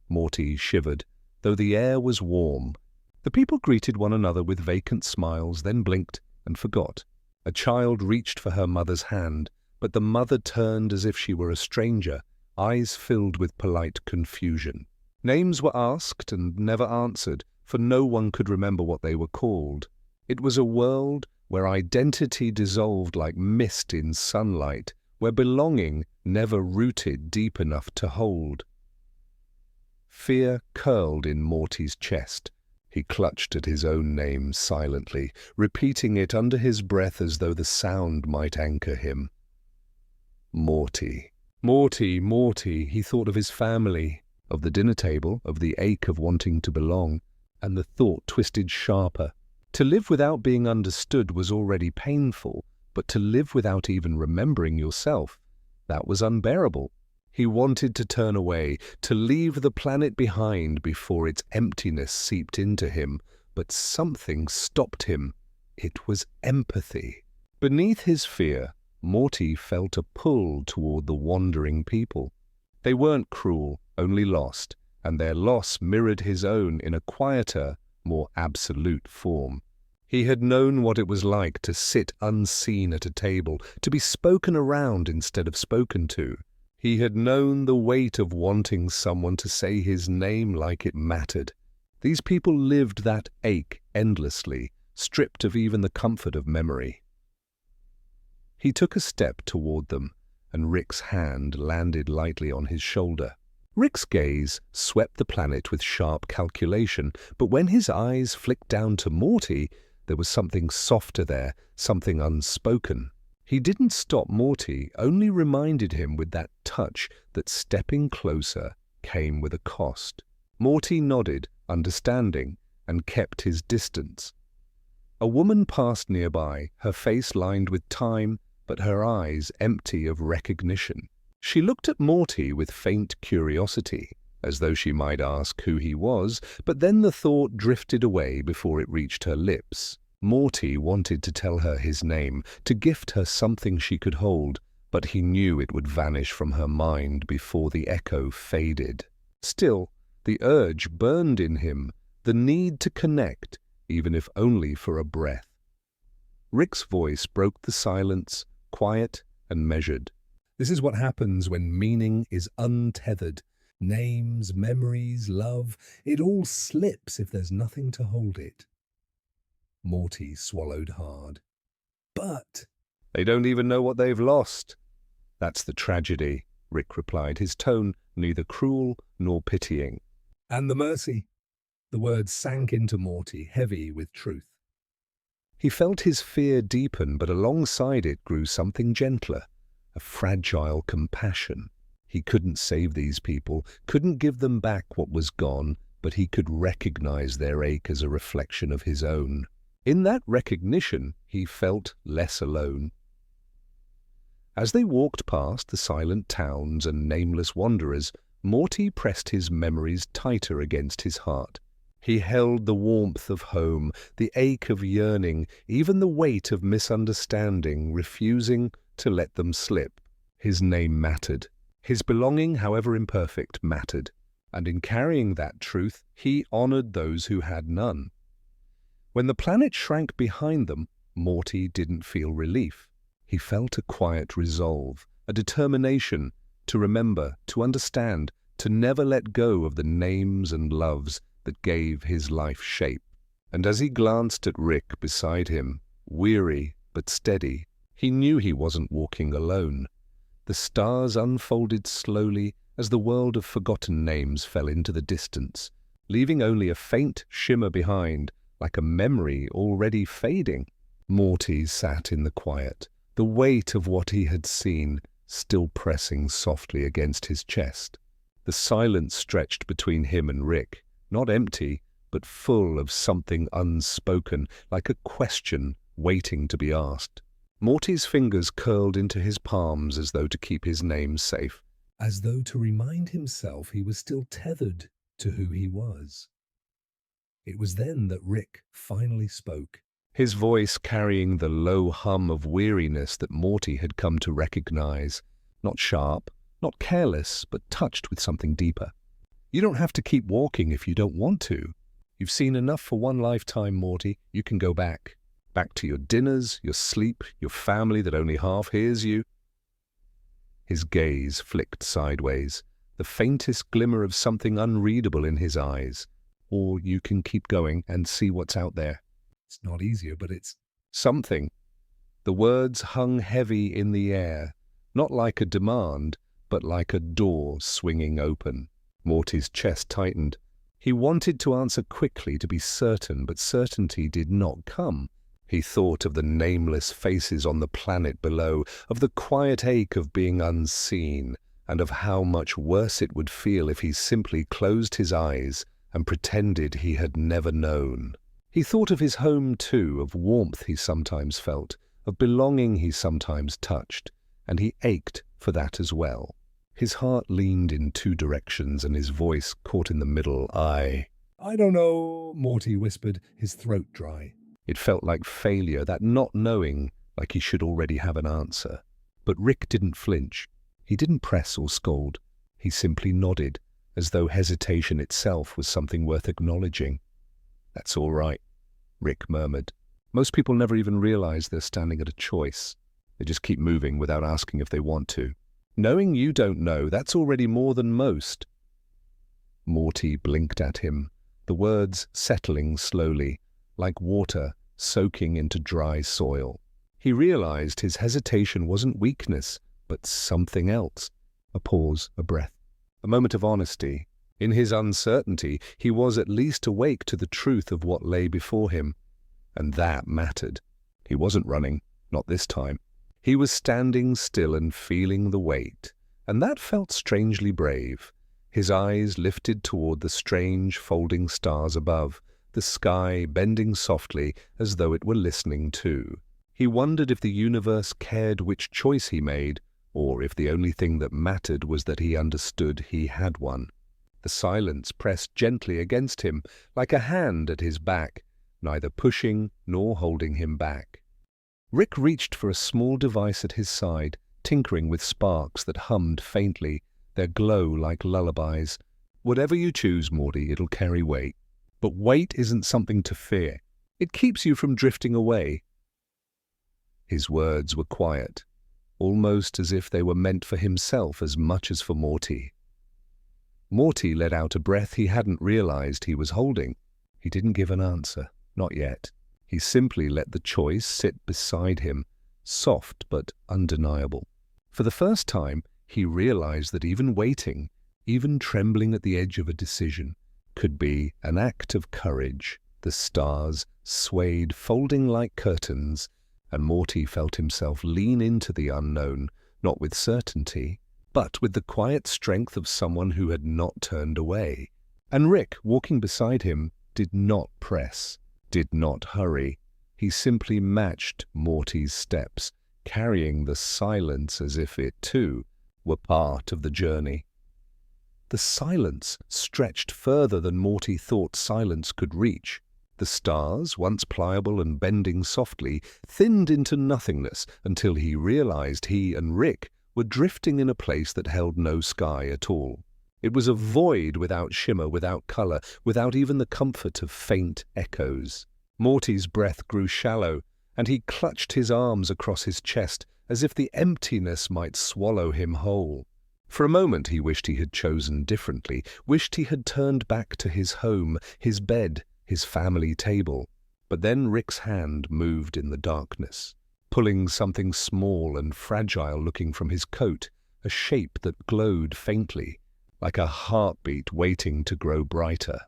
Morty shivered, though the air was warm. The people greeted one another with vacant smiles, then blinked and forgot. A child reached for her mother's hand, but the mother turned as if she were a stranger, eyes filled with polite confusion. Names were asked and never answered, for no one could remember what they were called. It was a world where identity dissolved like mist in sunlight, where belonging never rooted deep enough to hold. Fear curled in Morty's chest. He clutched at his own name silently, repeating it under his breath as though the sound might anchor him. Morty. Morty, Morty. He thought of his family, of the dinner table, of the ache of wanting to belong, and the thought twisted sharper. To live without being understood was already painful, but to live without even remembering yourself, that was unbearable. He wanted to turn away, to leave the planet behind before its emptiness seeped into him, but something stopped him. It was empathy. Beneath his fear, Morty felt a pull toward the wandering people. They weren't cruel, only lost, and their loss mirrored his own in a quieter, more absolute form. He had known what it was like to sit unseen at a table, to be spoken around instead of spoken to. He had known the weight of wanting someone to say his name like it mattered. These people lived that ache endlessly, stripped of even the comfort of memory. He took a step toward them, and Rick's hand landed lightly on his shoulder. Rick's gaze swept the planet with sharp calculation, but when his eyes flicked down to Morty, there was something softer there, something unspoken. He didn't stop Morty, only reminded him with that touch that stepping closer came with a cost. Morty nodded, understanding, and kept his distance. A woman passed nearby, her face lined with time, but her eyes empty of recognition. She looked at Morty with faint curiosity, as though she might ask who he was, but then the thought drifted away before it reached her lips. Morty wanted to tell her his name, to gift her something she could hold, but he knew it would vanish from her mind before the echo faded. Still, the urge burned in him, the need to connect, even if only for a breath. Rick's voice broke the silence, quiet and measured. This is what happens when meaning is untethered. Names, memories, love, it all slips if there's nothing to hold it. Morty swallowed hard. But They don't even know what they've lost. That's the tragedy, Rick replied, his tone neither cruel nor pitying. And the mercy. The words sank into Morty, heavy with truth. He felt his fear deepen, but alongside it grew something gentler, a fragile compassion. He couldn't save these people, couldn't give them back what was gone, but he could recognize their ache as a reflection of his own. In that recognition, he felt less alone. As they walked past the silent towns and nameless wanderers, Morty pressed his memories tighter against his heart. He held the warmth of home, the ache of yearning, even the weight of misunderstanding, refusing to let them slip. His name mattered. His belonging, however imperfect, mattered. And in carrying that truth, he honored those who had none. When the planet shrank behind them, Morty didn't feel relief. He felt a quiet resolve, a determination to remember, to understand, to never let go of the names and loves that gave his life shape. And as he glanced at Rick beside him, weary but steady, he knew he wasn't walking alone. The stars unfolded slowly as the world of forgotten names fell into the distance, leaving only a faint shimmer behind, like a memory already fading. Morty sat in the quiet, the weight of what he had seen still pressing softly against his chest. The silence stretched between him and Rick, not empty, but full of something unspoken, like a question waiting to be asked. Morty's fingers curled into his palms as though to keep his name safe. As though to remind himself he was still tethered to who he was. It was then that Rick finally spoke. His voice carrying the low hum of weariness that Morty had come to recognize. Not sharp, not careless, but touched with something deeper. You don't have to keep walking if you don't want to. You've seen enough for one lifetime, Morty. You can go back. Back to your dinners, your sleep, your family that only half hears you. His gaze flicked sideways, the faintest glimmer of something unreadable in his eyes. Or you can keep going and see what's out there. It's not easier, but it's something. The words hung heavy in the air, not like a demand, but like a door swinging open. Morty's chest tightened. He wanted to answer quickly to be certain, but certainty did not come. He thought of the nameless faces on the planet below, of the quiet ache of being unseen, and of how much worse it would feel if he simply closed his eyes and pretended he had never known. He thought of his home too, of warmth he sometimes felt, of belonging he sometimes touched, and he ached for that as well. His heart leaned in two directions and his voice caught in the middle. I don't know, Morty whispered, his throat dry. It felt like failure, that not knowing, like he should already have an answer. But Rick didn't flinch. He didn't press or scold. He simply nodded, as though hesitation itself was something worth acknowledging. That's all right, Rick murmured. Most people never even realize they're standing at a choice. They just keep moving without asking if they want to. Knowing you don't know, that's already more than most. Morty blinked at him, the words settling slowly, like water soaking into dry soil. He realized his hesitation wasn't weakness, but something else. A pause, a breath, a moment of honesty. In his uncertainty, he was at least awake to the truth of what lay before him. And that mattered. He wasn't running, not this time. He was standing still and feeling the weight, and that felt strangely brave. His eyes lifted toward the strange folding stars above, the sky bending softly as though it were listening too. He wondered if the universe cared which choice he made, or if the only thing that mattered was that he understood he had one. The silence pressed gently against him, like a hand at his back, neither pushing nor holding him back. Rick reached for a small device at his side, tinkering with sparks that hummed faintly, their glow like lullabies. Whatever you choose, Morty, it'll carry weight. But weight isn't something to fear. It keeps you from drifting away. His words were quiet, almost as if they were meant for himself as much as for Morty. Morty let out a breath he hadn't realized he was holding. He didn't give an answer, not yet. He simply let the choice sit beside him, soft but undeniable. For the first time, he realized that even waiting, even trembling at the edge of a decision, could be an act of courage. The stars swayed, folding like curtains, and Morty felt himself lean into the unknown, not with certainty, but with the quiet strength of someone who had not turned away. And Rick, walking beside him, did not press, did not hurry. He simply matched Morty's steps, carrying the silence as if it, too, were part of the journey. The silence stretched further than Morty thought silence could reach. The stars, once pliable and bending softly, thinned into nothingness until he realized he and Rick were drifting in a place that held no sky at all. It was a void without shimmer, without color, without even the comfort of faint echoes. Morty's breath grew shallow, and he clutched his arms across his chest as if the emptiness might swallow him whole. For a moment he wished he had chosen differently, wished he had turned back to his home, his bed, his family table. But then Rick's hand moved in the darkness, pulling something small and fragile looking from his coat, a shape that glowed faintly, like a heartbeat waiting to grow brighter.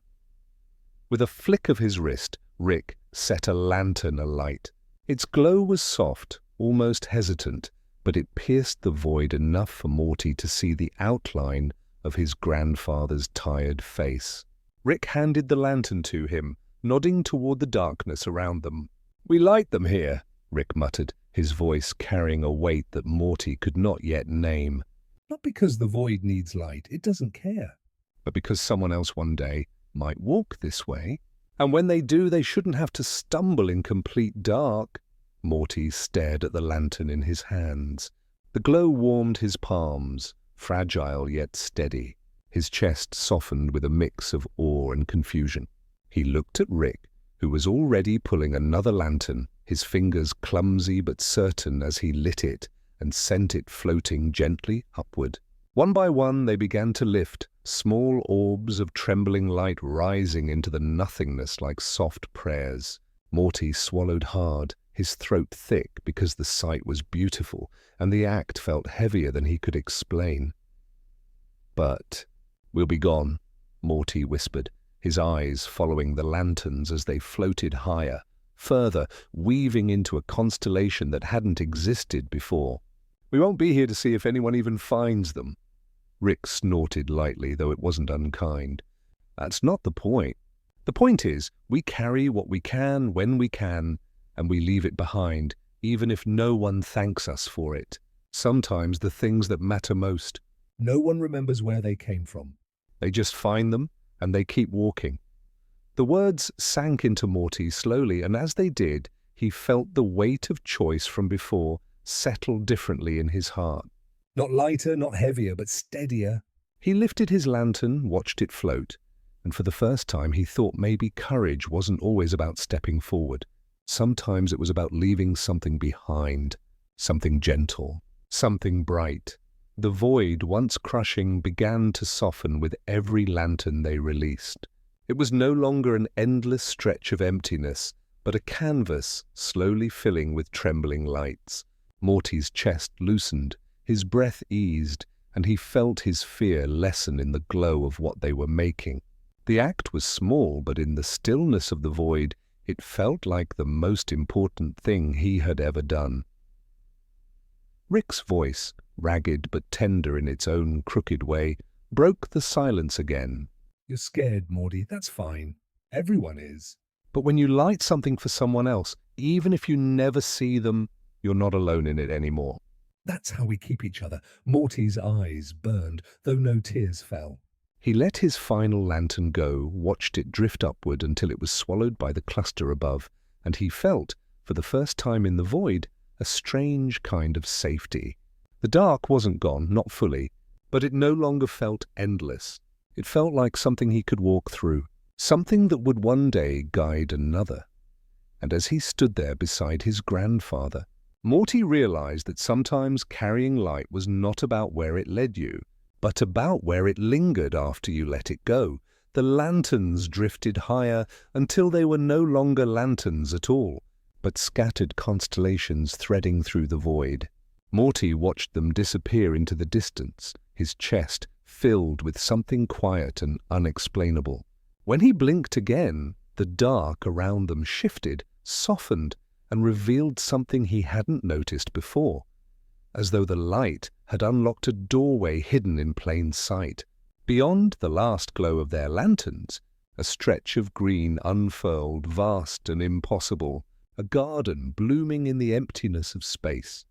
With a flick of his wrist, Rick set a lantern alight. Its glow was soft, almost hesitant, but it pierced the void enough for Morty to see the outline of his grandfather's tired face. Rick handed the lantern to him, nodding toward the darkness around them. "We light them here," Rick muttered, his voice carrying a weight that Morty could not yet name. Not because the void needs light, it doesn't care. But because someone else one day might walk this way, and when they do, they shouldn't have to stumble in complete dark. Morty stared at the lantern in his hands. The glow warmed his palms, fragile yet steady. His chest softened with a mix of awe and confusion. He looked at Rick, who was already pulling another lantern, his fingers clumsy but certain as he lit it and sent it floating gently upward. One by one they began to lift, small orbs of trembling light rising into the nothingness like soft prayers. Morty swallowed hard, his throat thick because the sight was beautiful and the act felt heavier than he could explain. "But we'll be gone," Morty whispered, his eyes following the lanterns as they floated higher, further, weaving into a constellation that hadn't existed before. "We won't be here to see if anyone even finds them." Rick snorted lightly, though it wasn't unkind. "That's not the point. The point is, we carry what we can when we can, and we leave it behind, even if no one thanks us for it. Sometimes the things that matter most, No one remembers where they came from. they just find them, and they keep walking." The words sank into Morty slowly, and as they did, he felt the weight of choice from before settle differently in his heart. Not lighter, not heavier, but steadier. He lifted his lantern, watched it float, and for the first time he thought maybe courage wasn't always about stepping forward. Sometimes it was about leaving something behind, something gentle, something bright. The void, once crushing, began to soften with every lantern they released. It was no longer an endless stretch of emptiness, but a canvas slowly filling with trembling lights. Morty's chest loosened, his breath eased, and he felt his fear lessen in the glow of what they were making. The act was small, but in the stillness of the void, it felt like the most important thing he had ever done. Rick's voice, ragged but tender in its own crooked way, broke the silence again. You're scared, Morty. That's fine. Everyone is. But when you light something for someone else, even if you never see them, you're not alone in it anymore. That's how we keep each other. Morty's eyes burned, though no tears fell. He let his final lantern go, watched it drift upward until it was swallowed by the cluster above, and he felt, for the first time in the void, a strange kind of safety. The dark wasn't gone, not fully, but it no longer felt endless. It felt like something he could walk through, something that would one day guide another. And as he stood there beside his grandfather, Morty realized that sometimes carrying light was not about where it led you, but about where it lingered after you let it go. The lanterns drifted higher until they were no longer lanterns at all, but scattered constellations threading through the void. Morty watched them disappear into the distance, his chest filled with something quiet and unexplainable. When he blinked again, the dark around them shifted, softened, and revealed something he hadn't noticed before, as though the light had unlocked a doorway hidden in plain sight. Beyond the last glow of their lanterns, a stretch of green unfurled, vast and impossible, a garden blooming in the emptiness of space.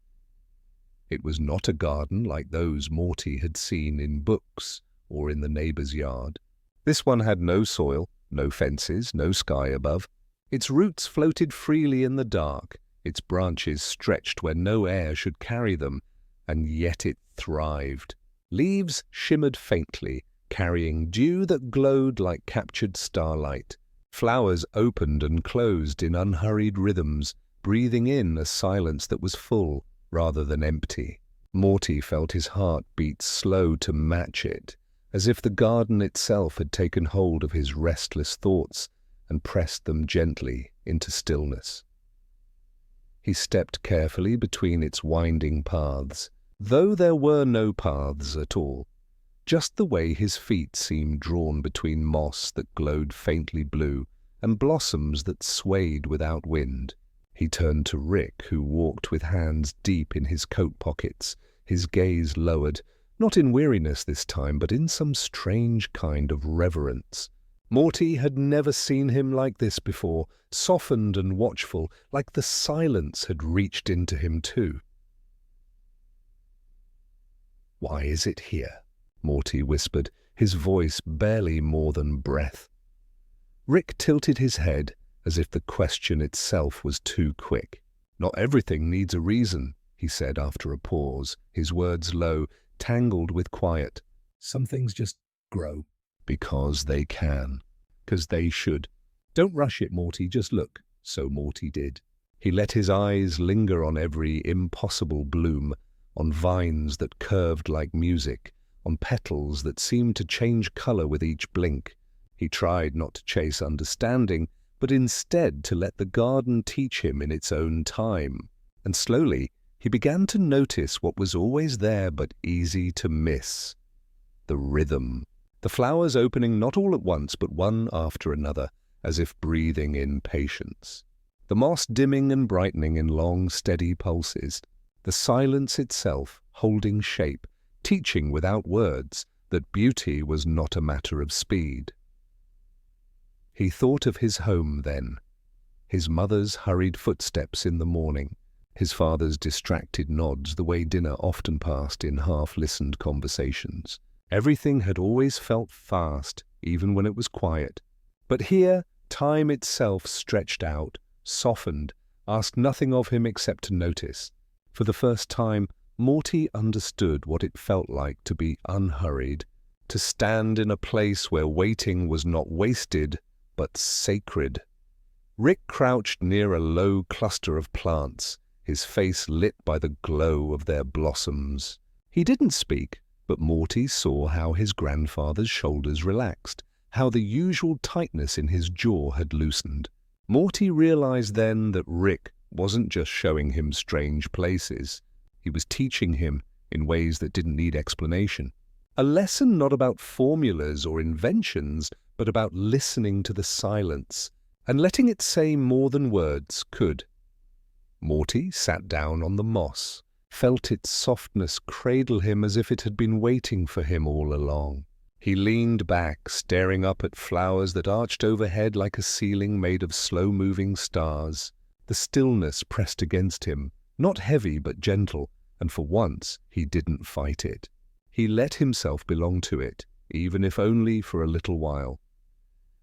It was not a garden like those Morty had seen in books or in the neighbor's yard. This one had no soil, no fences, no sky above. Its roots floated freely in the dark, its branches stretched where no air should carry them, and yet it thrived. Leaves shimmered faintly, carrying dew that glowed like captured starlight. Flowers opened and closed in unhurried rhythms, breathing in a silence that was full rather than empty. Morty felt his heart beat slow to match it, as if the garden itself had taken hold of his restless thoughts and pressed them gently into stillness. He stepped carefully between its winding paths, though there were no paths at all, just the way his feet seemed drawn between moss that glowed faintly blue and blossoms that swayed without wind. He turned to Rick, who walked with hands deep in his coat pockets, his gaze lowered, not in weariness this time, but in some strange kind of reverence. Morty had never seen him like this before, softened and watchful, like the silence had reached into him too. "Why is it here?" Morty whispered, his voice barely more than breath. Rick tilted his head, as if the question itself was too quick. "Not everything needs a reason," he said after a pause, his words low, tangled with quiet. Some things just grow. "Because they can. 'Cause they should. Don't rush it, Morty, just look." So Morty did. He let his eyes linger on every impossible bloom, on vines that curved like music, on petals that seemed to change color with each blink. He tried not to chase understanding, but instead to let the garden teach him in its own time. And slowly, he began to notice what was always there but easy to miss: the rhythm. The flowers opening not all at once, but one after another, as if breathing in patience. The moss dimming and brightening in long, steady pulses. The silence itself holding shape, teaching without words that beauty was not a matter of speed. He thought of his home then, his mother's hurried footsteps in the morning, his father's distracted nods the way dinner often passed in half-listened conversations. Everything had always felt fast, even when it was quiet. But here, time itself stretched out, softened, asked nothing of him except to notice. For the first time, Morty understood what it felt like to be unhurried, to stand in a place where waiting was not wasted, but sacred. Rick crouched near a low cluster of plants, his face lit by the glow of their blossoms. He didn't speak, but Morty saw how his grandfather's shoulders relaxed, how the usual tightness in his jaw had loosened. Morty realized then that Rick wasn't just showing him strange places. He was teaching him in ways that didn't need explanation. A lesson not about formulas or inventions, but about listening to the silence and letting it say more than words could. Morty sat down on the moss, felt its softness cradle him as if it had been waiting for him all along. He leaned back, staring up at flowers that arched overhead like a ceiling made of slow-moving stars. The stillness pressed against him, not heavy but gentle, and for once he didn't fight it. He let himself belong to it, even if only for a little while.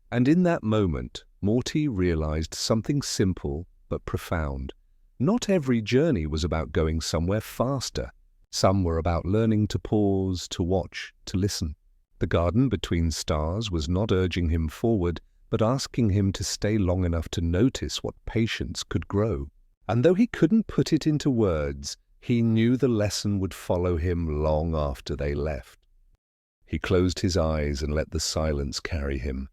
And in that moment, Morty realized something simple but profound. Not every journey was about going somewhere faster. Some were about learning to pause, to watch, to listen. The garden between stars was not urging him forward, but asking him to stay long enough to notice what patience could grow. And though he couldn't put it into words, he knew the lesson would follow him long after they left. He closed his eyes and let the silence carry him,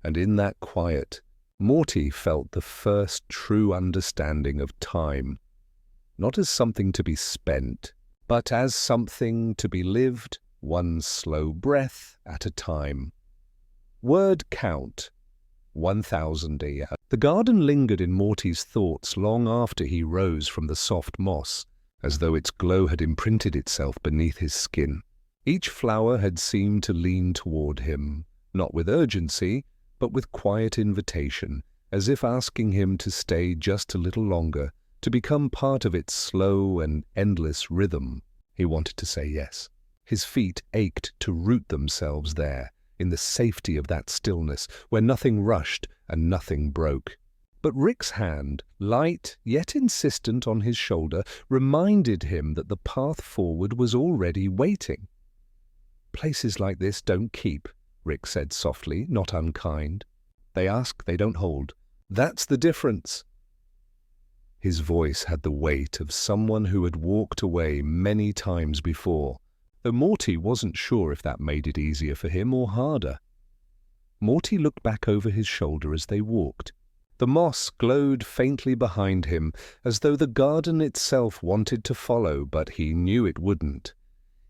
and in that quiet, Morty felt the first true understanding of time, not as something to be spent, but as something to be lived, one slow breath at a time. Word count, 1,000 a year. The garden lingered in Morty's thoughts long after he rose from the soft moss, as though its glow had imprinted itself beneath his skin. Each flower had seemed to lean toward him, not with urgency, but with quiet invitation, as if asking him to stay just a little longer, to become part of its slow and endless rhythm. He wanted to say yes. His feet ached to root themselves there, in the safety of that stillness, where nothing rushed and nothing broke. But Rick's hand, light yet insistent on his shoulder, reminded him that the path forward was already waiting. "Places like this don't keep," Rick said softly, not unkind. "They ask, they don't hold. That's the difference." His voice had the weight of someone who had walked away many times before, though Morty wasn't sure if that made it easier for him or harder. Morty looked back over his shoulder as they walked. The moss glowed faintly behind him, as though the garden itself wanted to follow, but he knew it wouldn't.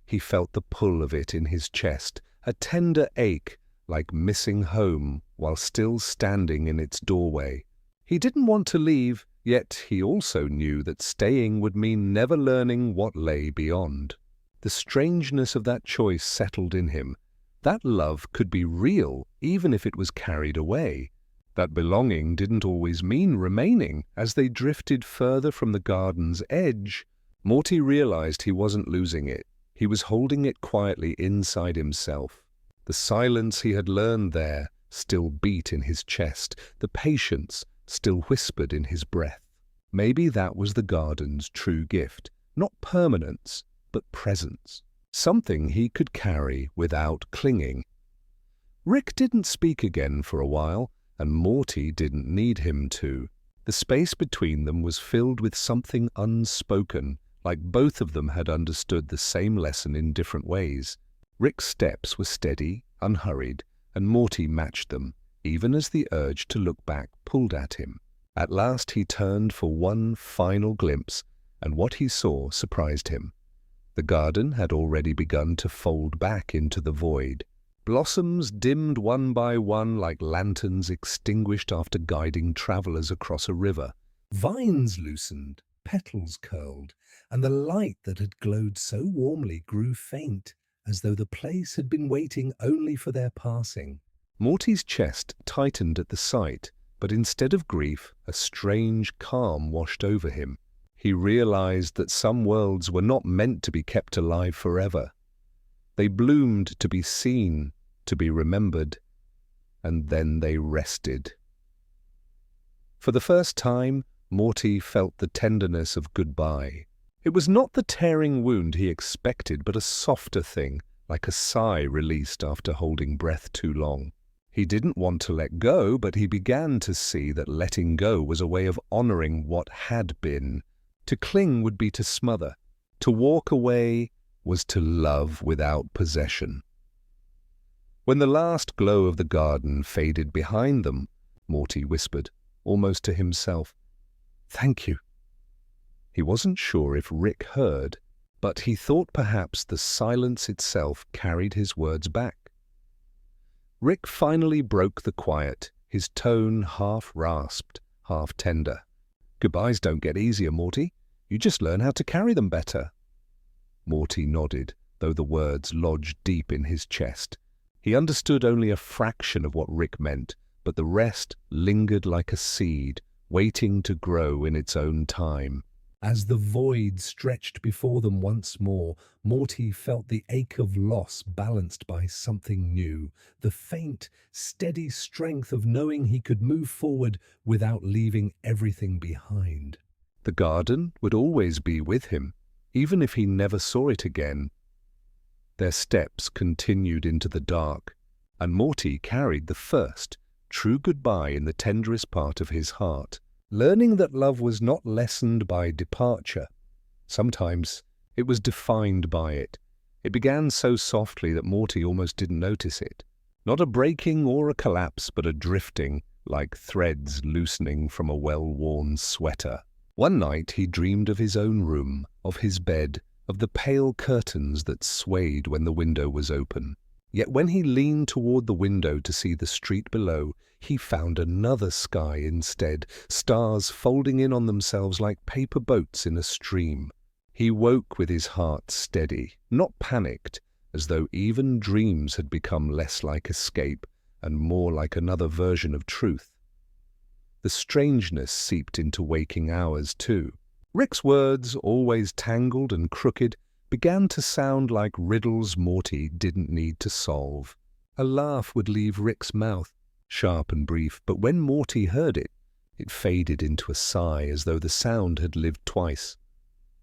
He felt the pull of it in his chest, a tender ache, like missing home while still standing in its doorway. He didn't want to leave, yet he also knew that staying would mean never learning what lay beyond. The strangeness of that choice settled in him. That love could be real, even if it was carried away. That belonging didn't always mean remaining. As they drifted further from the garden's edge, Morty realized he wasn't losing it. He was holding it quietly inside himself. The silence he had learned there still beat in his chest. The patience still whispered in his breath. Maybe that was the garden's true gift. Not permanence, but presence. Something he could carry without clinging. Rick didn't speak again for a while, and Morty didn't need him to. The space between them was filled with something unspoken, like both of them had understood the same lesson in different ways. Rick's steps were steady, unhurried, and Morty matched them, even as the urge to look back pulled at him. At last he turned for one final glimpse, and what he saw surprised him. The garden had already begun to fold back into the void. Blossoms dimmed one by one like lanterns extinguished after guiding travelers across a river. Vines loosened, petals curled, and the light that had glowed so warmly grew faint, as though the place had been waiting only for their passing. Morty's chest tightened at the sight, but instead of grief, a strange calm washed over him. He realized that some worlds were not meant to be kept alive forever. They bloomed to be seen, to be remembered, and then they rested. For the first time, Morty felt the tenderness of goodbye. It was not the tearing wound he expected, but a softer thing, like a sigh released after holding breath too long. He didn't want to let go, but he began to see that letting go was a way of honoring what had been. To cling would be to smother. To walk away was to love without possession. When the last glow of the garden faded behind them, Morty whispered, almost to himself, "Thank you." He wasn't sure if Rick heard, but he thought perhaps the silence itself carried his words back. Rick finally broke the quiet, his tone half rasped, half tender. "Goodbyes don't get easier, Morty. You just learn how to carry them better." Morty nodded, though the words lodged deep in his chest. He understood only a fraction of what Rick meant, but the rest lingered like a seed, waiting to grow in its own time. As the void stretched before them once more, Morty felt the ache of loss balanced by something new, the faint, steady strength of knowing he could move forward without leaving everything behind. The garden would always be with him, even if he never saw it again. Their steps continued into the dark, and Morty carried the first, true goodbye in the tenderest part of his heart, learning that love was not lessened by departure. Sometimes it was defined by it. It began so softly that Morty almost didn't notice it. Not a breaking or a collapse, but a drifting, like threads loosening from a well-worn sweater. One night he dreamed of his own room, of his bed, of the pale curtains that swayed when the window was open. Yet when he leaned toward the window to see the street below, he found another sky instead, stars folding in on themselves like paper boats in a stream. He woke with his heart steady, not panicked, as though even dreams had become less like escape and more like another version of truth. The strangeness seeped into waking hours too. Rick's words, always tangled and crooked, began to sound like riddles Morty didn't need to solve. A laugh would leave Rick's mouth, sharp and brief, but when Morty heard it, it faded into a sigh as though the sound had lived twice.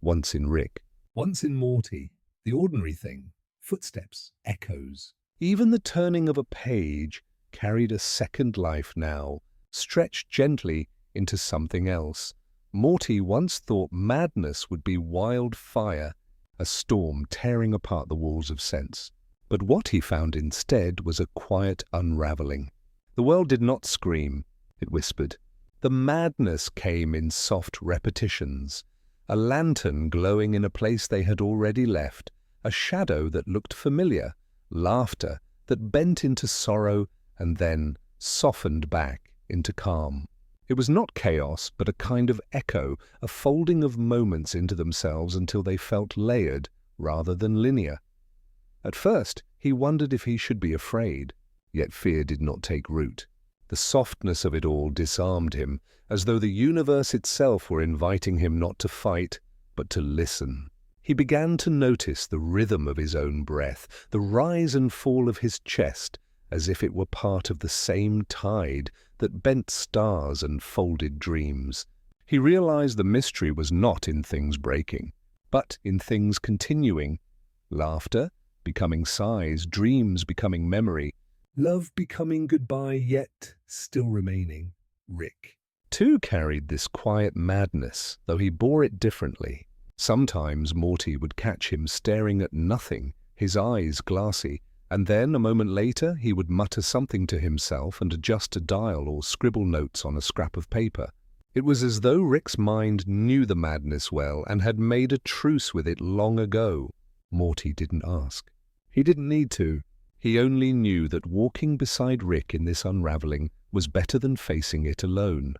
Once in Rick. Once in Morty, the ordinary thing, footsteps, echoes. Even the turning of a page carried a second life now, stretched gently into something else. Morty once thought madness would be wildfire, a storm tearing apart the walls of sense. But what he found instead was a quiet unraveling. The world did not scream, it whispered. The madness came in soft repetitions. A lantern glowing in a place they had already left, a shadow that looked familiar, laughter that bent into sorrow and then softened back into calm. It was not chaos, but a kind of echo, a folding of moments into themselves until they felt layered rather than linear. At first, he wondered if he should be afraid, yet fear did not take root. The softness of it all disarmed him, as though the universe itself were inviting him not to fight, but to listen. He began to notice the rhythm of his own breath, the rise and fall of his chest, as if it were part of the same tide that bent stars and folded dreams. He realized the mystery was not in things breaking, but in things continuing. Laughter becoming sighs, dreams becoming memory, Love becoming goodbye yet still remaining. Rick, too, carried this quiet madness, though he bore it differently. Sometimes Morty would catch him staring at nothing, his eyes glassy, and then, a moment later, he would mutter something to himself and adjust a dial or scribble notes on a scrap of paper. It was as though Rick's mind knew the madness well and had made a truce with it long ago. Morty didn't ask. He didn't need to. He only knew that walking beside Rick in this unraveling was better than facing it alone.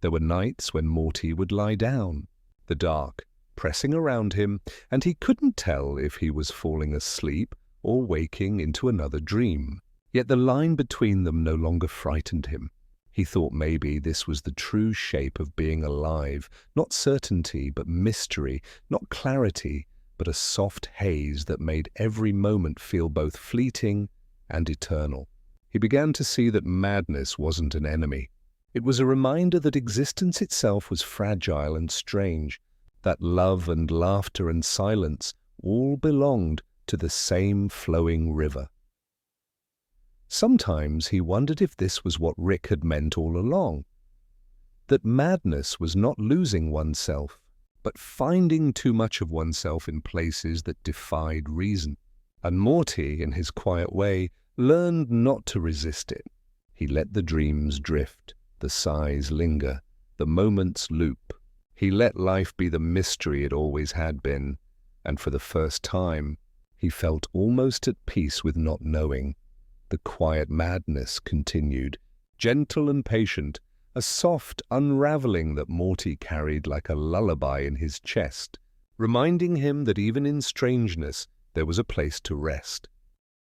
There were nights when Morty would lie down, the dark pressing around him, and he couldn't tell if he was falling asleep or waking into another dream. Yet the line between them no longer frightened him. He thought maybe this was the true shape of being alive, not certainty but mystery, not clarity but a soft haze that made every moment feel both fleeting and eternal. He began to see that madness wasn't an enemy. It was a reminder that existence itself was fragile and strange, that love and laughter and silence all belonged to the same flowing river. Sometimes he wondered if this was what Rick had meant all along, that madness was not losing oneself, but finding too much of oneself in places that defied reason. And Morty, in his quiet way, learned not to resist it. He let the dreams drift, the sighs linger, the moments loop. He let life be the mystery it always had been, and for the first time, he felt almost at peace with not knowing. The quiet madness continued, gentle and patient, a soft unraveling that Morty carried like a lullaby in his chest, reminding him that even in strangeness there was a place to rest.